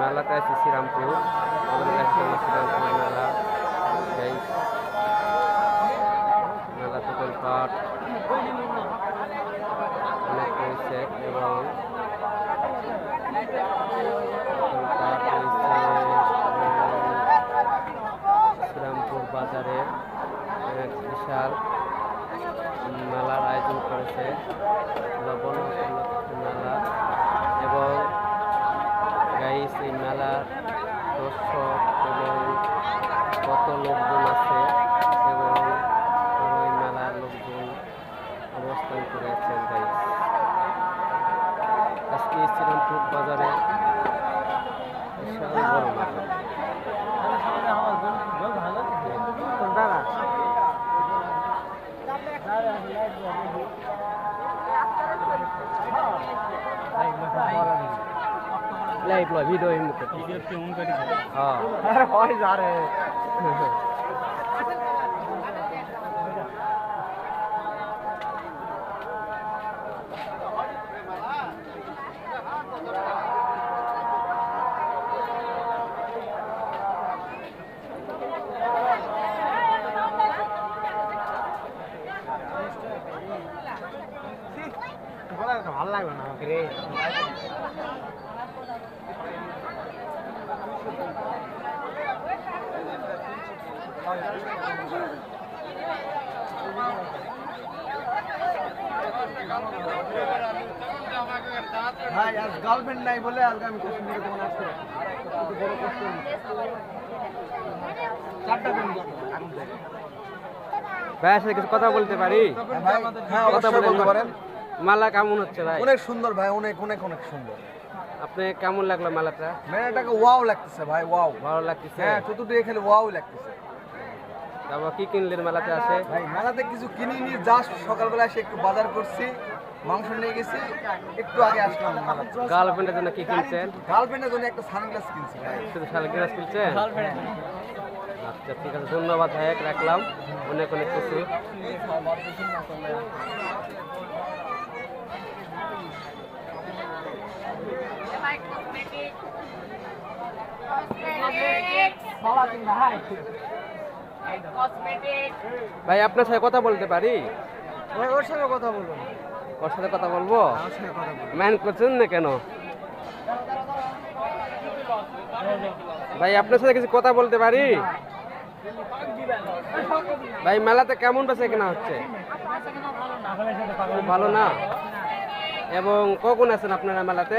মেলাতে আছি শ্রীরামপুর, শ্রীরামপুর মেলা। মেলা দোকানপাট অনেক রয়েছে এবং শ্রীরামপুর বাজারে এক বিশাল মেলার আয়োজন করেছে লবণ মেলা। এবং গাইস এই মেলার দর্শক এবং কত লোকজন আছে এবং ওই মেলার লোকজন অবস্থান করে আছেন গাইস। আজকে শ্রীরামপুর বাজারে বিশাল বড় মেলা। लाइव लो वीडियो इन वीडियो पे ऑन कर दीजिए। हां अरे भाई जा रहे हैं ভালো লাগবে না আমাকে রে। ভাই আজ গার্লফ্রেন্ড নাই বলে আজকে আমি কাশ্মীরে কোন আসছে বড় কষ্ট চারটা দিন ভাই সাথে কিছু কথা বলতে পারি? ভাই হ্যাঁ কথা বলতে পারেন। মেলা কেমন হচ্ছে ভাই? অনেক সুন্দর ভাই, অনেক অনেক অনেক সুন্দর। আপনি কেমন লাগলো মেলাটা? মেলাটাকে ওয়াও লাগতেছে ভাই, ওয়াও ভালো লাগতেছে। হ্যাঁ চতুর্দিকে খেলে ওয়াও লাগতেছে। তারপর কি কিনলেন মেলাতে আসে? ভাই মেলাতে কিছু কিনিনি, জাস্ট সকালবেলা এসে একটু বাজার করছি, মাংস নিয়ে গেছি, একটু আগে আসলাম। গার্লফ্রেন্ডের জন্য কি কিনছেন? গার্লফ্রেন্ডের জন্য একটা সানগ্লাস কিনছি ভাই। শুধু সানগ্লাস কিনছেন? আচ্ছা ঠিক আছে, ধন্যবাদ ভাই, রাখলাম। অনেক অনেক কিছু ভাই আপনার সাথে কথা বলতে পারি? ওর সাথে কথা বলবো। ওর সাথে কথা বলবো? ম্যান করছেন না কেন ভাই? আপনার সাথে কিছু কথা বলতে পারি ভাই? মেলাতে কেমন বেচা কেনা হচ্ছে? ভালো না? এবং কখন আছেন আপনারা মেলাতে?